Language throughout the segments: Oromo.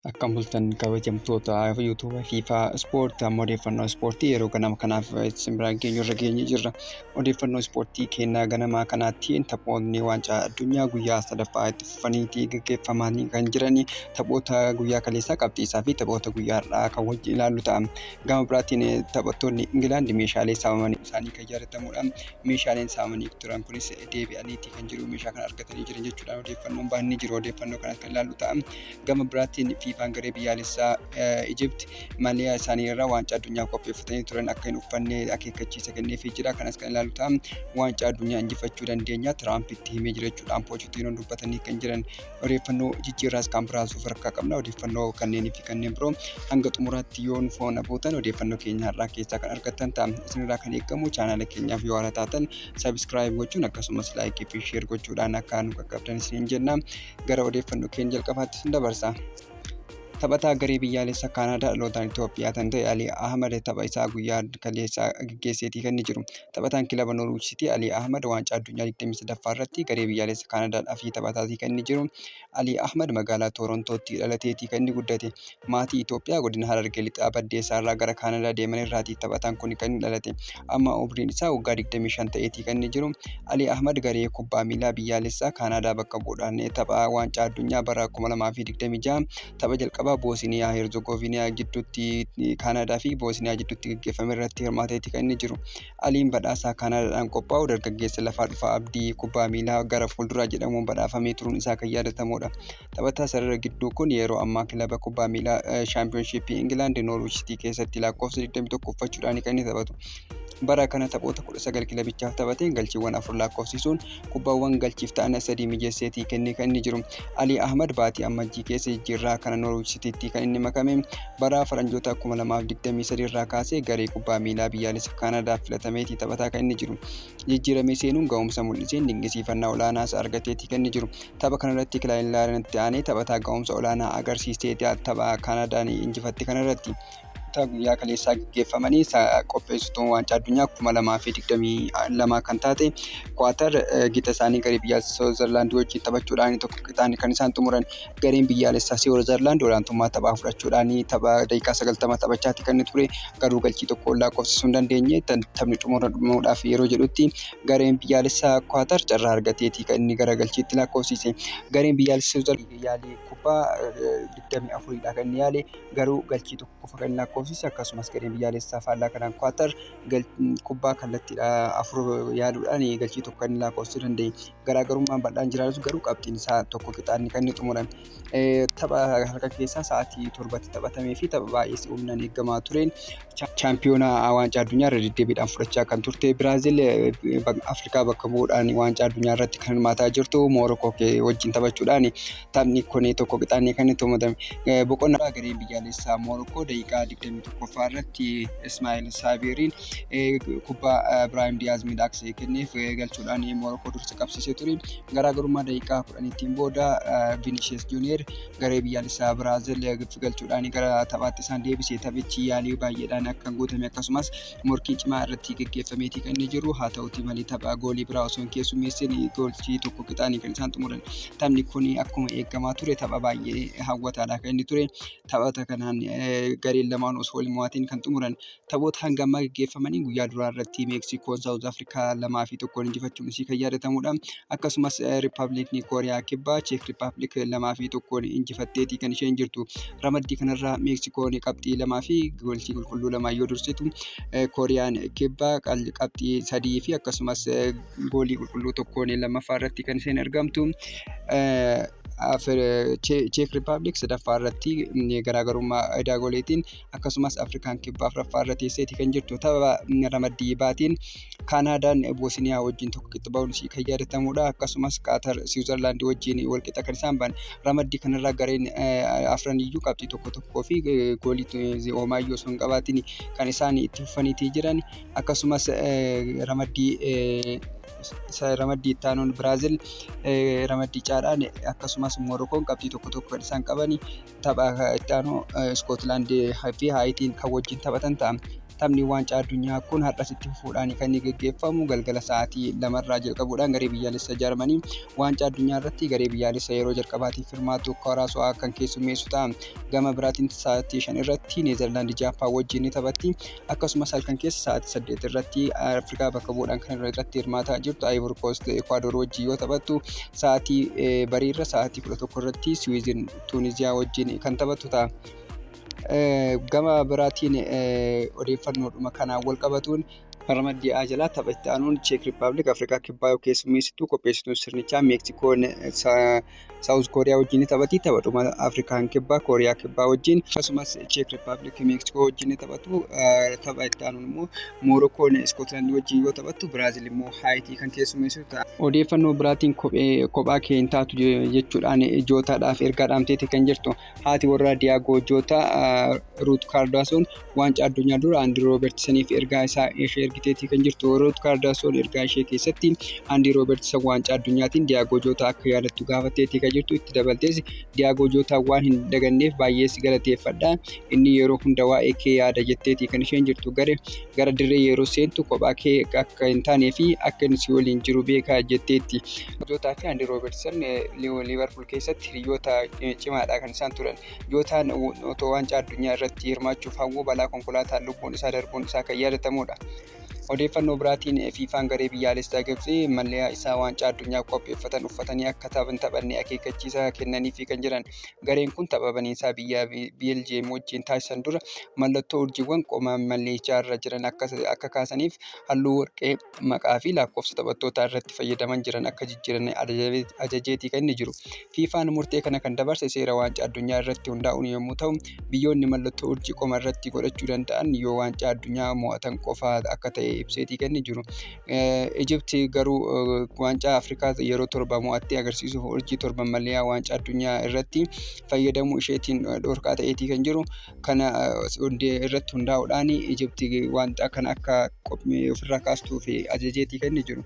Akkam bultan kabajamtoota yuutuubii Fiifaa Ispoortii amma odeeffannoo ispoortii yeroo ganama kanaaf isin biraan geenyurra geenye jirra. Odeeffannoo ispoortii kennaa ganamaa kanaattiin taphoonni waancaa addunyaa guyyaa sadaffaa itti fufanii gaggeeffamanii kan jiranii taphoota guyyaa kaleessaa qabxiisaa fi taphoota guyyaa har'aa kan wajjin ilaallu ta'a. Gama biraatiin taphattoonni Ingilaand meeshaalee saamamanii isaanii kan yaadatamuudhaan meeshaaleen saamamanii turan kunis deebi'aniiti kan jiru meeshaa kana argatanii jiran jechuudhaan odeeffannoon baay'inni jiru odeeffannoo kanas kan ilaallu ta'a. Gama biraatiin Fiifaan garee biyyaalessaa Ijipt maaliyaa isaanii irraa waancaa addunyaa qopheeffatanii turan akka hin uffanne akeekkachiisa kenneefii jira. Kanas kan ilaallu ta'a. Waancaa addunyaa injifachuu dandeenya Tiraampitti himee jira jechuudhaan Pochettinoon dubbatanii kan jiran odeeffannoo jijjiirraas kan biraasuuf harkaa qabna. Odeeffannoo kanneenii fi kanneen biroo hanga xumuraatti yoon foona buutan odeeffannoo keenya har'aa keessaa kan argattan ta'a. Isinirraa kan eegamu chaanaala keenyaaf yoo haara taatan sabiskiraayib gochuun akkasumas laayikii fi sheer gochuudhaan akka nu qaqqabdan isin jenna. Gara odeeffannoo keenya jalqabaatti isin dabarsa. Taphataa garee biyyaalessaa Kaanaadaa dhalootaan Itoophiyaa kan ta'e Alii Ahmad tapha isaa guyyaa kaleessaa gaggeesseetii kan jiru. Taphataan kilaba Noorwich City Alii Ahmad waancaa addunyaa 23ffaa irratti garee biyyaalessaa Kaanaadaadhaaf taphataatii kan jiru. Alii Ahmad magaalaa Torontootti dhalateetii kan guddate. Maatii Itoophiyaa godina Harargee lixaa Baddeessaa irraa gara Kaanaadaa deeman irraati taphataan kun kan dhalate. Amma umriin isaa waggaa 25 ta'eetii kan jiru. Alii Ahmad garee kubbaa miilaa biyyaalessaa Kaanaadaa bakka bu'uudhaan tapha waancaa addunyaa bara 2026 tapha jalqabaa Boosniyaa Herzegoviniyaa gidduutti Kaanaadaa fi Boosniyaa gidduutti gaggeeffame irratti hirmaateetii kan jiru. Aliin badhaasaa Kaanaadaadhaan qophaa'u dargaggeessa lafaa dhufaa abdii kubbaa miilaa gara fuulduraa jedhamuun badhaafamee turuun isaa kan yaadatamudha. Taphataa sarara gidduu kun yeroo ammaa kilaba kubbaa miilaa Chaampiyoonshiippii Ingilaand Noorwich City keessatti lakkoofsa 21 uffachuudhaan kan taphatu. Bara kana taphoota 19 kilabichaaf taphateen galchiiwwan 4 lakkoofsisuun kubbaawwan galchiif ta'an 3 mijeesseetii kennee kan jiru. Alii Ahmad baatii ammajjii keessa jijjiirraa kana Noorwich Citytti kan inni makame bara faranjoota 2023 irraa kaasee garee kubbaa miilaa biyyaalessaa Kaanaadaaf filatameetii taphataa kan inni jiru. Jijjiiramee seenuun ga'umsa mul'iseen dinqisiifannaa olaanaas argateetii kan inni jiru. Tapha kanarratti kilaayinlaaranitti aanee taphataa ga'umsa olaanaa agarsiisee tapha Kaanaadaan injifatte kanarratti. Guyyaa kaleessaa gaggeeffamanii qopheessituun waancaa addunyaa 2022 kan taate Kwaatar gita isaanii garee biyyaalessaa Switzerland wajjin taphachuudhaan tokko qixaan kan isaan xumuran. Gareen biyyaalessaa Switzerland olaantummaa taphaa fudhachuudhaan tapha daqiiqaa 90 taphachaatti kan ture garuu galchii tokko lakkoofsisuu hin dandeenye. Taphni xumuramuudhaaf yeroo jedhutti gareen biyyaalessaa Kwaatar carraa argateetii kan inni gara galchiitti lakkoofsise. Gareen biyyaalessaa Switzerland yaalii kubbaa 24dha kan yaale garuu galchii tokko qofa kan lakkoofsise. Akkasumas gareen biyyaalessaa faallaa kanaan Kwaatar kubbaa kallattiidhaan 4 yaaluudhaan galchii tokko kan lakkoofsisuu danda'e. Garaagarummaan bal'aan jiraatus garuu qabxiin isaa tokko qixaan kan inni xumuran. Tapha harka keessaa sa'aatii 7tti taphatamee fi tapha baay'ee humnaan eegamaa tureen chaampiyoonaa waancaa addunyaa irra deddeebiidhaan fudhachaa kan turte Biraazil Afrikaa bakka bu'uudhaan waancaa addunyaa irratti kan hirmaataa jirtu Moorokoo wajjin taphachuudhaan taphni kun tokko qixaan kan xumurame. Boqonnaa gareen biyyaalessaa Moorokoo daqiiqaa 21ffaa irratti Ismaa'eel Saabiriin kubbaa Biraahim Diyaaz miidhagsee kenneef galchuudhaan Moorokoo dursa qabsiisee ture. Garaagarummaa daqiiqaa 10tiin booda Vinicius Junior garee biyyaalessaa Biraazil galchuudhaan gara taphaatti isaan deebisee taphichi yaalii baay'eedhaan akka guutame akkasumas morkii cimaa irratti gaggeeffameetii kan jiru. Haa ta'uutii malee tapha goolii biraa osoo hin keessummeessin goolchii tokko qixaan kan isaan xumuran. Taphni kun akkuma eegamaa ture tapha baay'ee hawwataadha kan inni ture. Taphata kanaan gareen lamaan osoo wal mo'atiin kan xumuran. Taphoota hanga ammaa gaggeeffamanii guyyaa duraa irratti Meeksikoon Saawuz Afrikaa 2-1 injifachuun isii kan yaadatamudha. Akkasumas Riippaabilikni Kooriyaa Kibbaa Cheek Riippaabilik 2-1 injifatteetii kan isheen jirtu. Ramaddii kanarraa Meeksikoon qabxii 2 fi goolchii qulqulluu 2 yoo dursitu Kooriyaan Kibbaa qabxii 3 fi akkasumas goolii qulqulluu 1 lammaffaa irratti kan isheen argamtu. Cheek Riippaabilik sadaffaa irratti garaagarummaa daagoleetiin akkasumas Afrikaan Kibbaa afuraffaa irra teesseetii kan jirtu. Tapha ramaddii baatiin Kaanaadaan Boosniyaa wajjin tokko qixa ba'uun isii kan yaadatamudha. Akkasumas Qaatar Switzerland wajjin wal qixa kan isaan ba'an. Ramaddii kanarraa gareen afran iyyuu qabxii tokko fi goolii homaayyuu osoo hin qabaatiin kan isaan itti fufaniitii jiran. Akkasumas ramaddii itti aanuun Biraazil ramaddii caadhaan akkasumas Moorokoon qabxii tokko kan isaan qabani. Tapha itti aanu Iskootlaand fi Haayitiin kan wajjin taphatan ta'a. Taphni waancaa addunyaa kun har'as itti fufuudhaan kan inni gaggeeffamu galgala sa'aatii 2 jalqabuudhaan garee biyyaalessa Jarmanii waancaa addunyaa irratti garee biyyaalessa yeroo jalqabaatiif hirmaatu Kroaasiyaa kan keessummeessu ta'a. Gama biraatiin sa'aatii 5 irratti Neezerlaandii Jaappaan wajjin ni taphatti. Akkasumas halkan keessa sa'aatii 8 irratti Afrikaa bakka bu'uudhaan kan irratti hirmaataa jirtu Ivory Coast Ecuador wajjin yoo taphattu, sa'aatii bariirra sa'aatii 11 irratti Swiizin Tuuniziyaa wajjin kan taphattu ta'a. Gama biraatiin odeeffannoodhuma kanaan wal qabatuun ramaddii A jalaa tapha itti aanuun Cheek Rippaabilik Afrikaa Kibbaa keessummeessitu qopheessituu sirnichaa Meeksikoon Saawuz Kooriyaa wajjin taphatti. Taphadhuma Afrikaan Kibbaa Kooriyaa Kibbaa wajjin akkasumas Cheek Rippaabilik Meeksikoo wajjin taphatu. Tapha itti aanuun immoo Moorokoon Iskootilaandii wajjin yoo taphattu, Biraazil immoo Haayitii kan keessummeessitu ta'a. Odeeffannoo biraatiin kophaa kee hin taatu jechuudhaan Jootaadhaaf ergaa dhaamteeti kan jirtu. Haati warraa Diyaagoo Jootaa Ruut Kaardaasoon waancaa addunyaa dura Aandii Roobertsaniif ergaa ishee ergiteeti kan jirtu. Ruut Kaardaasoon ergaa ishee keessatti Aandii Roobertsan waancaa addunyaatiin Diyaagoo Jootaa akka yaadattu gaafatteeti kan jirtu. Itti dabaltees Diyaagoo Jootaa waan hin daganneef baay'ee si galateeffadha. Inni yeroo hunda waa'ee kee yaada jetteeti kan isheen jirtu. Gara dirree yeroo seentu kophaa kee akka hin taanee fi akka inni si waliin jiru beekaa jetteetti. Jootaa fi Aandii Roobertsan Liverpool keessatti hiriyoota cimaadha kan isaan turan. Jootaan otoo waancaa addunyaa irratti hirmaachuuf hawwuu balaa konkolaataan lubbuun isaa darbuun isaa kan yaadatamudha. Odeeffannoo biraatiin Fiifaan garee biyyaalessaa Gibxii malliyaa isaa waancaa addunyaa qopheeffatan uffatanii akka taphanne akeekkachiisa kennaniifi kan jiran. Gareen kun tapha baniinsaa biyya Beeljiyeem wajjin taasisan dura mallattoo urjiiwwan qomaa mallichaa irra jiran akka kaasaniif halluu warqee maqaa fi lakkoofsa taphattootaa irratti fayyadaman jiran akka jijjiiran ajajeetii kan inni jiru. Fiifaan murtee kana kan dabarse seera waancaa addunyaa irratti hundaa'uun yommuu ta'u, biyyoonni mallattoo urjii qoma irratti godhachuu danda'an yoo waancaa addunyaa mo'atan qofa akka ta'e ibseetii kan inni jiru. Ijipti garuu waancaa Afrikaa yeroo 7 mo'attee agarsiisuuf urjii 7 malliyaa waancaa addunyaa irratti fayyadamuu isheetiin dhorkaa ta'eetii kan jiru. Kana irratti hundaa'uudhaan Ijipti waancaa kana akka ofirraa kaastuuf ajajeetii kan inni jiru.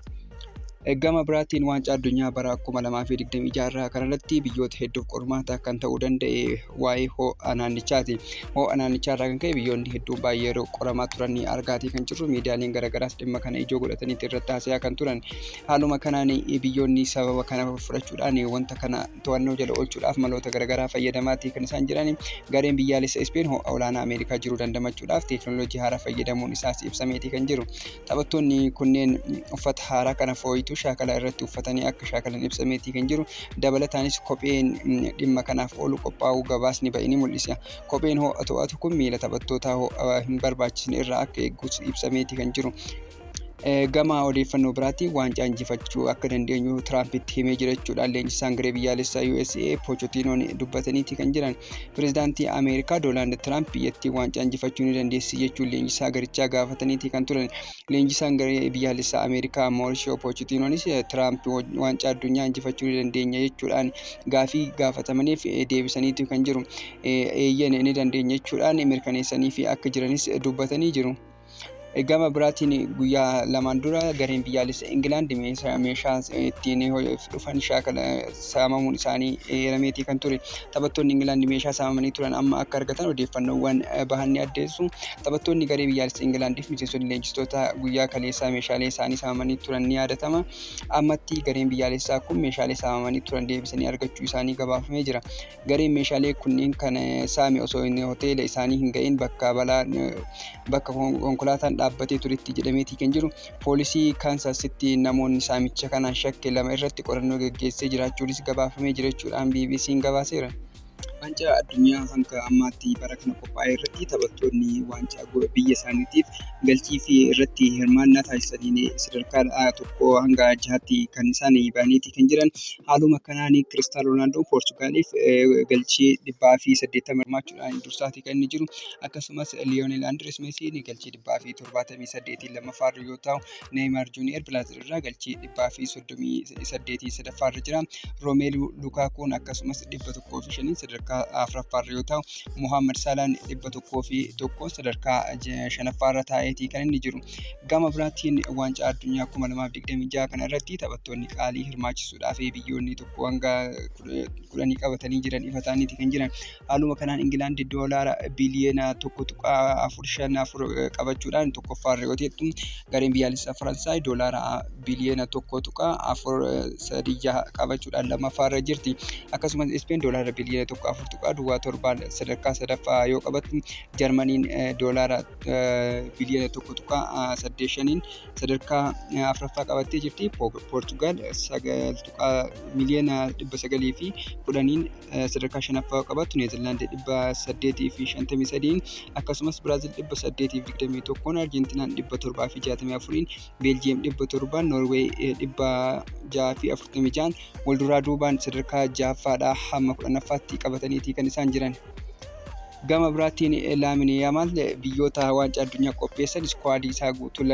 Gama biraatiin waancaa addunyaa bara 2026 kanarratti biyyoota hedduuf qormaata kan ta'uu danda'e waa'ee ho'a naannichaati. Ho'a naannichaa irraa kan ka'e biyyoonni hedduun baay'ee yeroo qoramaa turan argaatii kan jirru. Miidiyaaleen garaagaraas dhimma kana ijoo godhatanii irratti haasa'aa kan turan. Haaluma kanaan biyyoonni sababa kana fudhachuudhaan wanta kana to'annoo jala oolchuudhaaf maloota garaagaraa fayyadamaatii kan isaan jiran. Gareen biyyaalessa Ispeen ho'a olaanaa Ameerikaa jiru dandamachuudhaaf teekinooloojii haaraa fayyadamuun isaas ibsameetii kan jiru. Taphattoonni kunneen uffata haaraa kana fooyyatu shaakala irratti uffatanii akka shaakalan ibsameetii kan jiru. Dabalataanis kopheen dhimma kanaaf oolu qophaa'uu gabaasni ba'e ni mul'isa. Kopheen ho'a to'atu kun miila taphattootaa ho'a hin barbaachisne irraa akka eeggus ibsameetii kan jiru. Gama odeeffannoo biraatiin waancaa injifachuu akka dandeenyu Tiraampiti himee jirachuudhaan leenjisaan garee biyyaalessaa USA Pochettinoon dubbataniiti kan jiran. Pireezidaantii Ameerikaa Doonaald Tiraamp biyyattii waancaa injifachuu ni dandeessi jechuun leenjisaa garichaa gaafataniiti kan turan. Leenjisaan garee biyyaalessaa Ameerikaa Mauricio Pochettinoonis Tiraamp waancaa addunyaa injifachuu ni dandeenya jechuudhaan gaafii gaafatamaniif deebisaniiti kan jiru. Eeyyeen ni dandeenya jechuudhaan mirkaneessanii fi akka jiranis dubbatanii jiru. Gama biraatiin guyyaa lamaan dura gareen biyyaalessa Ingilaand meeshaa ittiin dhufan shaakala saamamuun isaanii eerameetii kan ture. Taphattoonni Ingilaand meeshaa saamamanii turan amma akka argatan odeeffannoowwan bahan ni addeessu. Taphattoonni garee biyyaalessa Ingilaandiif miseensonni leenjistoota guyyaa kaleessaa meeshaalee isaanii saamamanii turan ni yaadatama. Ammatti gareen biyyaalessaa kun meeshaalee saamamanii turan deebisanii argachuu isaanii gabaafamee jira. Gareen meeshaalee kunneen kan saame osoo hoteela isaanii hin ga'iin bakka konkolaataan dhaabbatee turetti jedhameetii kan jiru. Poolisii Kaansaasitti namoonni saamicha kanaan shakke 2 irratti qorannoo gaggeessee jiraachuunis gabaafamee jirachuudhaan BBC'n gabaaseera. Waancaa addunyaa hanga ammaatti bara kana qophaa'e irratti taphattoonni waancaa biyya isaaniitiif galchii fi irratti hirmaannaa taasisaniin sadarkaa 1 hanga 6tti kan isaan ba'aniiti kan jiran. Haaluma kanaan Kiristaanoo Roonaaldoo Poorchugaaliif galchii 180 hirmaachuudhaan dursaati kan inni jiru. Akkasumas Liyoonel Andirees Meesiin galchii 178 lammaffaarra yoo ta'u, Neeymaar Juuniyer Biraazil irraa galchii 138 sadaffaarra jira. Roomeelu Lukaakuun akkasumas 105 sadarkaa sadarkaa afuraffaarra yoo ta'u, Muhammad Salaan 101 sadarkaa shanaffaarra taa'eetii kan inni jiru. Gama biraatiin waancaa addunyaa 2026 kana irratti taphattoonni qaalii hirmaachisuudhaaf biyyoonni tokko hanga 10 qabatanii jiran ifa ta'aniiti kan jiran. Haaluma kanaan Ingilaand doolaara biliyoona 1.45 qabachuudhaan tokkoffaarra yoo ta'u, gareen biyyaalessaa Faransaay doolaara biliyoona 1.46 qabachuudhaan lammaffaarra jirti. Akkasumas Ispeen doolaara biliyoona 1.4 sadarkaa sadaffaa yoo qabattu, Jarmaniin doolaara biliyoona 1.85 sadarkaa afuraffaa qabattee jirti. Poortugaal miliyoona 910 sadarkaa shanaffaa qabattu, Neezerlaand 853 akkasumas Biraazil 821, Arjentiinaan 764, Beeljiyeem 700, Noorweey 646 wal duraa duubaan sadarkaa 6ffaadhaa hamma 10ffaatti qabataniiti kan isaan jiran. Gama biraatiin Laamin Yaamaal biyyoota waancaa addunyaa qopheessan iskwaadii isaa guutuu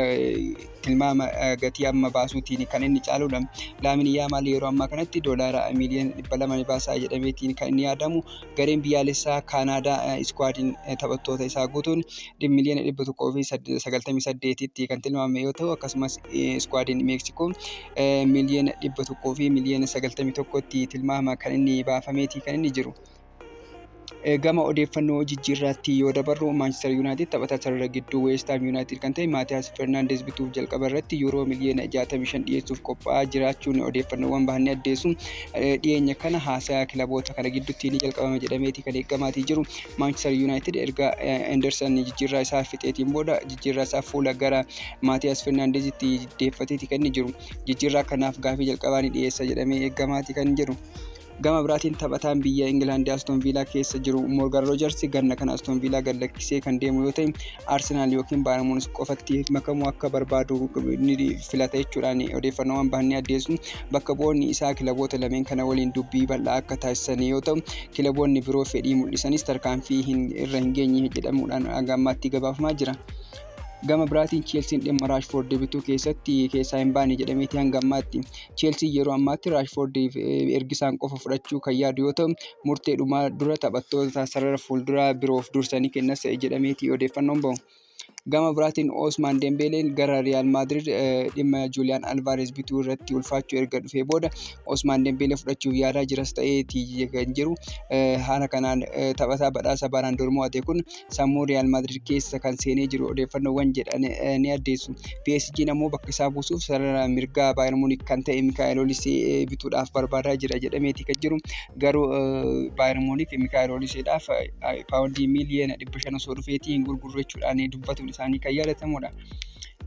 tilmaama gatii amma baasuutiin kan inni caaludha. Laamin Yaamaal yeroo ammaa kanatti doolaara miliyoona 200 baasaa jedhameetiin kan inni yaadamu. Gareen biyyaalessaa Kaanaadaa iskwaadiin taphattoota isaa guutuun miliyoona 198tti kan tilmaamame yoo ta'u, akkasumas iskwaadiin Meeksikoo miliyoona 100 fi miliyoona 91tti tilmaama kan inni baafameetii kan inni jiru. Gama odeeffannoo jijjiirraatti yoo dabarru, Manchester United taphataa sarara gidduu West Ham United kan ta'e Maatiyaas Fernandes bituuf jalqaba irratti yuuroo miliyoona 65 dhiyeessuuf qophaa'aa jiraachuun odeeffannoowwan bahanii addeessu. Dhiyeenya kana haasaa kilaboota kana gidduutti ni jalqabama jedhameeti kan eegamaatii jiru. Manchester United erga Henderson jijjiirraa isaa fixeetiin booda jijjiirraa isaa fuula gara Maatiyaas Fernandesitti deeffateeti kan inni jiru. Jijjiirraa kanaaf gaafii jalqabaa ni dhiyeessa jedhamee eegamaatii kan jiru. Gama biraatiin taphataan biyya Ingilaand Aston Villa keessa jiru Morgan Rogers ganna kana Aston Villa gad lakkisee kan deemu yoo ta'e, Arsenal yookiin Bayern Munich qofatti makamuu akka barbaadu ni filata jechuudhaan odeeffannoowwan bahanii addeessu. Bakka bu'oonni isaa kilaboota lameen kana waliin dubbii bal'aa akka taasisan yoo ta'u, kilaboonni biroo fedhii mul'isanis tarkaanfii irra hin geenye jedhamuudhaan hanga ammaatti gabaafamaa jira. Gama biraatiin Cheelseen dhimma Raashfoord bituu keessaa hin baane jedhameeti hanga ammaatti. Cheelseen yeroo ammaatti Raashfoordiif ergisaan qofa fudhachuu kan yaadu yoo ta'u, murteedhumaa dura taphattoota sarara fuulduraa biroof dursanii kennas jedhameeti odeeffannoon bahu. Gama biraatiin Ousmane Dembélé gara Real Madrid dhimma Julian Alvarez bituu irratti ulfaachuu erga dhufee booda Ousmane Dembélé fudhachuuf yaadaa jiras ta'eeti kan jiru. Haala kanaan taphataa badhaasa Ballon d'Or mo'ate kun sammuu Real Madrid keessa kan seenee jiru odeeffannoowwan jedhan ni addeessu. PSG ammoo bakka isaa buusuuf sarara mirgaa Bayern Munich kan ta'e Mikael Olise bituudhaaf barbaadaa jira jedhameeti kan jiru. Garuu Bayern Munich Mikael Oliseedhaaf paawundii miliyoona 500 osoo dhufeetiin gurgurachuudhaan dubbatu isaanii kan yaadatamudha.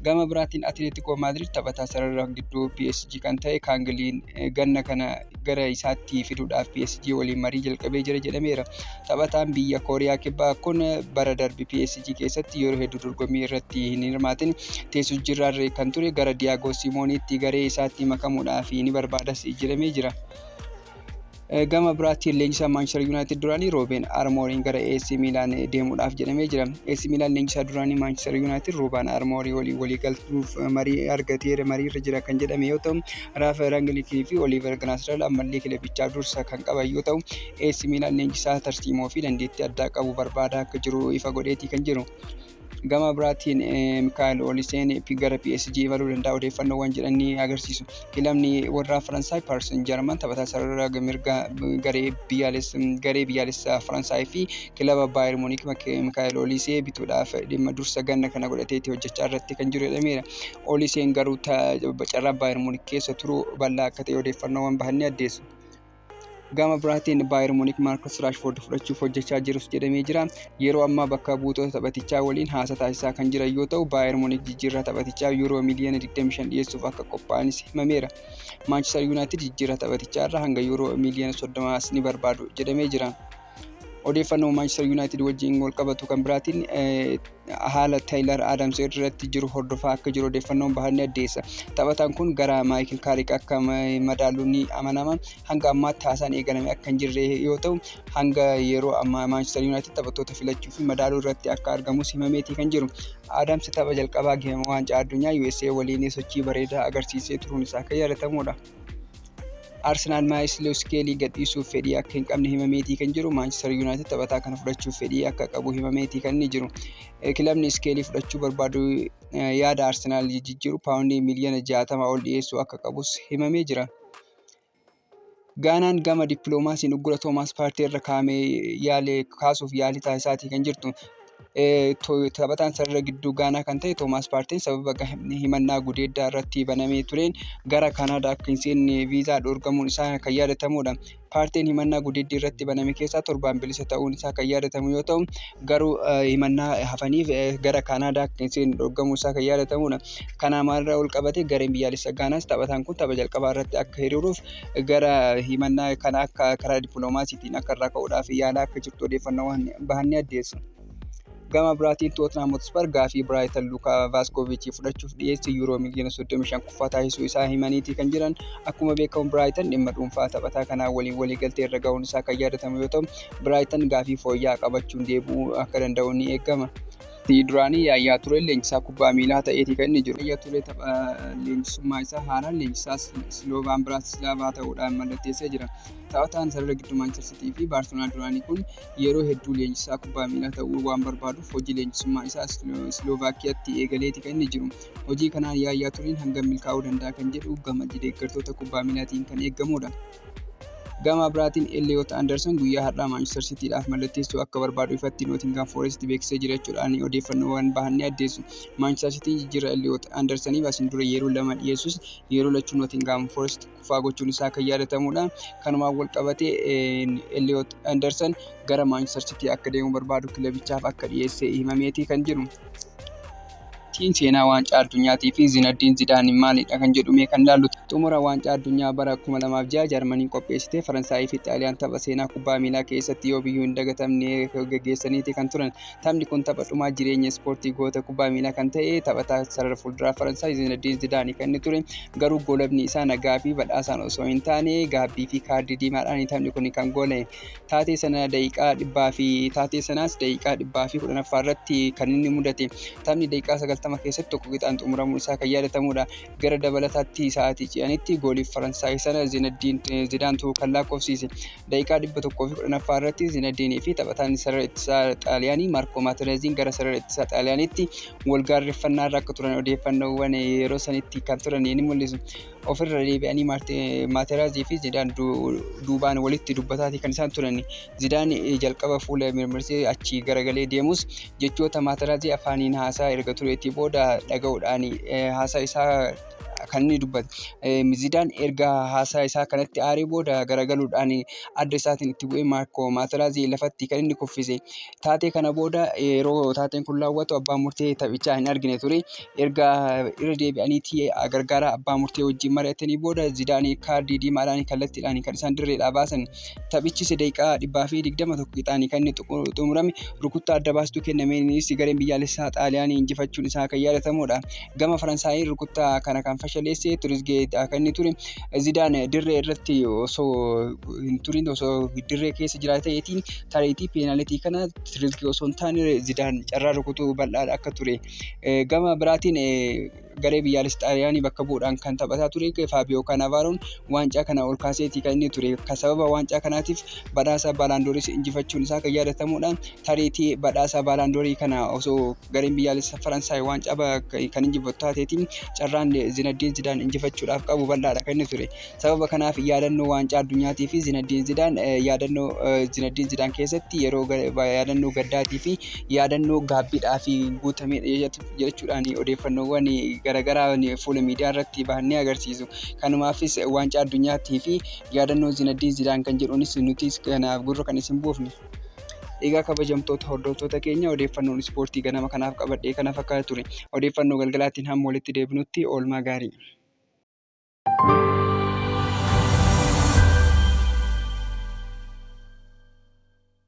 Gama biraatiin Atletico Madrid taphataa sarara gidduu PSG kan ta'e Kaangiliin ganna kana gara isaatti fiduudhaaf PSG waliin marii jalqabee jira jedhameera. Taphataan biyya Kooriyaa Kibbaa kun bara darbe PSG keessatti yeroo hedduu dorgommii irratti hin hirmaatin teessoo jiraarree kan ture gara Diego Simonitti garee isaatti makamuudhaaf ni barbaadas jedhamee jira. Gama biraatiin leenjisaa Manchester United duraanii Ruben Amorim gara AC Milan deemuudhaaf jedhamee jira. AC Milan leenjisaa duraanii Manchester United Ruben Amorim walii galtuuf marii argateera mariirra jira kan jedhame yoo ta'u, Rafael Rangnick fi Oliver Glasner ammallee kilabichaa dursa kan qaban yoo ta'u, AC Milan leenjisaa tarsiimoo fi dandeettii addaa qabu barbaadaa akka jiru ifa godheetii kan jiru. Gama biraatiin Mikael Oliseen gara PSG imaluu danda'a odeeffannoowwan jedhan ni agarsiisu. Kilabni warra Faransaay Paris Saint-Germain taphataa sarara mirgaa garee biyyaalessaa Faransaay fi kilaba Bayern Munich Mikael Olisee bituudhaaf dhimma dursa ganna kana godhateetti hojjechaa irratti kan jiru jedhameera. Oliseen garuu carraa Bayern Munich keessa turuu bal'aa akka ta'e odeeffannoowwan bahanii addeessu. Gama biraatiin Bayern Munich Marcus Rashford fudhachuuf hojjechaa jirus jedhamee jira. Yeroo ammaa bakka buutota taphatichaa waliin haasaa taasisaa kan jiran yoo ta'u, Bayern Munich jijjiirraa taphatichaa yuuroo miliyoona 25 dhiyeessuuf akka qophaa'anis himameera. Manchester United jijjiirraa taphatichaa irraa hanga yuuroo miliyoona 30 ni barbaadu jedhamee jira. Odeeffannoo Manchester United wajjin wal qabatu kan biraatiin haala Taylor Adams irratti jiru hordofaa akka jiru odeeffannoon bahanii addeessa. Taphataan kun gara Michael Carrick akka madaaluun ni amanama. Hanga ammaatti haasaan eegalame akka hin jirre yoo ta'u, hanga yeroo ammaa Manchester United taphattoota filachuu fi madaaluu irratti akka argamus himameetii kan jiru. Adams tapha jalqabaa geema waancaa addunyaa USA waliin sochii bareedaa agarsiisee turuun isaa kan yaadatamudha. Arsenaal Maayisloos Keelii gadhiisuuf fedhii akka hin qabne himameetii kan jiru. Manchester United taphataa kana fudhachuuf fedhii akka qabu himameetii kan inni jiru. Kilabni Skeelii fudhachuu barbaadu yaada Arsenaal jijjiiru paawundii miliyoona 60 ol dhiyeessuu akka qabus himamee jira. Gaanaan gama dippiloomaasiin uggura Toomaas Paartii irra kaasuuf yaalii taasisaatii kan jirtu. Taphataan sarara gidduu Gaanaa kan ta'e Toomaas Paartiin sababa himannaa gudeeddaa irratti banamee tureen gara Kanaadaa akka hin seenne viizaa dhoorgamuun isaa kan yaadatamudha. Paartiin himannaa gudeeddii irratti baname keessaa 7 bilisa ta'uun isaa kan yaadatamu yoo ta'u, garuu himannaa hafaniif gara Kanaadaa akka hin seenne dhoorgamuu isaa kan yaadatamudha. Kanaan maalirraa ol qabate gareen biyyaalessa Gaanaas taphataan kun tapha jalqabaa irratti akka hiriiruuf gara himannaa kana akka karaa dippiloomaasiitiin akka irraa ka'uudhaaf yaalaa akka jirtu odeeffannoowwan bahan ni addeessu. Gama biraatiin Tottenham Hotspur gaafii Brighton Luka Vaskovic fudhachuuf dhiyeesse yuuroo miliyoona 35 kuffaa taasisuu isaa himaniitii kan jiran. Akkuma beekamu Brighton dhimma dhuunfaa taphataa kanaa waliin waliigaltee irra ga'uun isaa kan yaadatamu yoo ta'u, Brighton gaafii fooyya'aa qabachuun deebi'uu akka danda'u ni eegama. Duraanii Yaayyaa Turee leenjisaa kubbaa miilaa ta'eetii kan inni jiru. Yaayyaa Turee tapha leenjisummaa isaa haaraan leenjisaa Sloovaan Biraatislaavaa ta'uudhaan mallatteessee jira. Taphataan sarara gidduu Maanchester City fi Baarseloonaa duraanii kun yeroo hedduu leenjisaa kubbaa miilaa ta'uu waan barbaaduuf hojii leenjisummaa isaa Sloovaakiyatti eegaleeti kan inni jiru. Hojii kanaan Yaayyaa Tureen hangam milkaa'uu danda'a kan jedhu gama deeggartoota kubbaa miilaatiin kan eegamudha. Gama biraatiin Elliot Anderson guyyaa har'aa Manchester Cityidhaaf mallatteessuu akka barbaadu ifatti Nottingham Forest beeksisee jira jechuudhaan odeeffannoowwan bahan ni addeessu. Manchester City jijjiirra Elliot Andersoniif asiin dura yeroo 2 dhiyeessus yeroo lachuu Nottingham Forest kufaa gochuun isaa kan yaadatamudha. Kanumaan wal qabatee Elliot Anderson gara Manchester City akka deemu barbaadu kilabichaaf akka dhiyeesse himameetii kan jiru. Seenaa waancaa addunyaatii fi Zinedine Zidane maalidha kan jedhume kan ilaallu. Xumura waancaa addunyaa bara 2006 Jarmaniin qopheessite Faransaayii fi Xaaliyaan tapha seenaa kubbaa miilaa keessatti yoo biyyuu hin dagatamne gaggeessaniiti kan turan. Taphni kun tapha dhumaa jireenya ispoortii goota kubbaa miilaa kan ta'e taphataa sarara fuulduraa Faransaay Zinedine Zidane kan inni ture. Garuu goolabni isaa nagaa fi badhaasaan osoo hin taane gaabbii fi kaardii diimaadhaan taphni kun kan goole. Taatee sanaas daqiiqaa 110 irratti kan inni mudate. Taphni daqiiqaa 90 keessatti tokko qixaan xumuramuu isaa kan yaadatamudha. Gara dabalataatti sa'aatii ce'anitti gooliif Faransaay sana Zinedine Zidanetu kan lakkoofsise. Daqiiqaa 110 irratti Zinedine fi taphataan sarara ittisaa Xaaliyaanii Marco Materazziin gara sarara ittisaa Xaaliyaaniitti wal gaarreeffannaa irra akka turan odeeffannoowwan yeroo sanitti kan turan ni mul'isu. Ofirra deebi'anii Materazzii fi Zidane duubaan walitti dubbataati kan isaan turan. Zidane jalqaba fuula mirmirsee achi garagalee deemus jechoota Materazzii afaaniin haasaa erga tureetii booda dhaga'uudhaan haasaa isaa kan inni dubbate. Zidane erga haasaa isaa kanatti aarii booda garagaluudhaan adda isaatiin itti bu'ee Marco Materazzi lafatti kan inni kuffise. Taatee kana booda yeroo taateen kun raawwatu abbaan murtee taphichaa hin argine ture. Erga irra deebi'aniitii gargaara abbaa murtee wajjin mari'atanii booda Zidane kaardii diimaadhaan kallattiidhaan kan isaan dirreedhaa baasan. Taphichis daqiiqaa 121 qixaan kan inni xumurame rukuttaa adda baastuu kennameenis gareen biyyaalessaa Xaaliyaanii injifachuun isaa kan yaadatamudha. Gama Faransaayii rukuttaa kana kan fashaleesse Trezeguet kan inni ture. Zidane dirree irratti osoo hin turin osoo dirree keessa jiraateetiin tareetii peenaalitii kana Trezeguet osoo hin taane Zidane carraa rukutuu bal'aadha akka ture. Gama biraatiin garee biyyaalessa Xaaliyaanii bakka bu'uudhaan kan taphataa ture Fabio Cannavaroon waancaa kana ol kaaseetii kan inni ture. Sababa waancaa kanaatiif badhaasa baalaandoorii injifachuun isaa kan yaadatamudha. Tareetii badhaasa baalaandoorii kana osoo gareen biyyaalessa Faransaay waancaa kan injifatu taateetiin carraan Zinedine Zidane injifachuudhaaf qabu bal'aadha kan inni ture. Sababa kanaaf yaadannoo waancaa addunyaatii fi Zinedine Zidane yaadannoo Zinedine Zidane keessatti yeroo yaadannoo gaddaatii fi yaadannoo gaabbiidhaa fi guutamedha jechuudhaan odeeffannoowwan garaagaraa fuula miidiyaa irratti bahanii agarsiisu. Kanumaafis waancaa addunyaatii fi yaadannoo Zinedine Zidane kan jedhuunis nutis kanaaf gurra kan isin buufne. Egaa kabajamtoota hordoftoota keenya odeeffannoon ispoortii ganama kanaaf qabadhee kana fakkaata ture. Odeeffannoo galgalaatiin hamma walitti deebinutti oolmaa gaarii.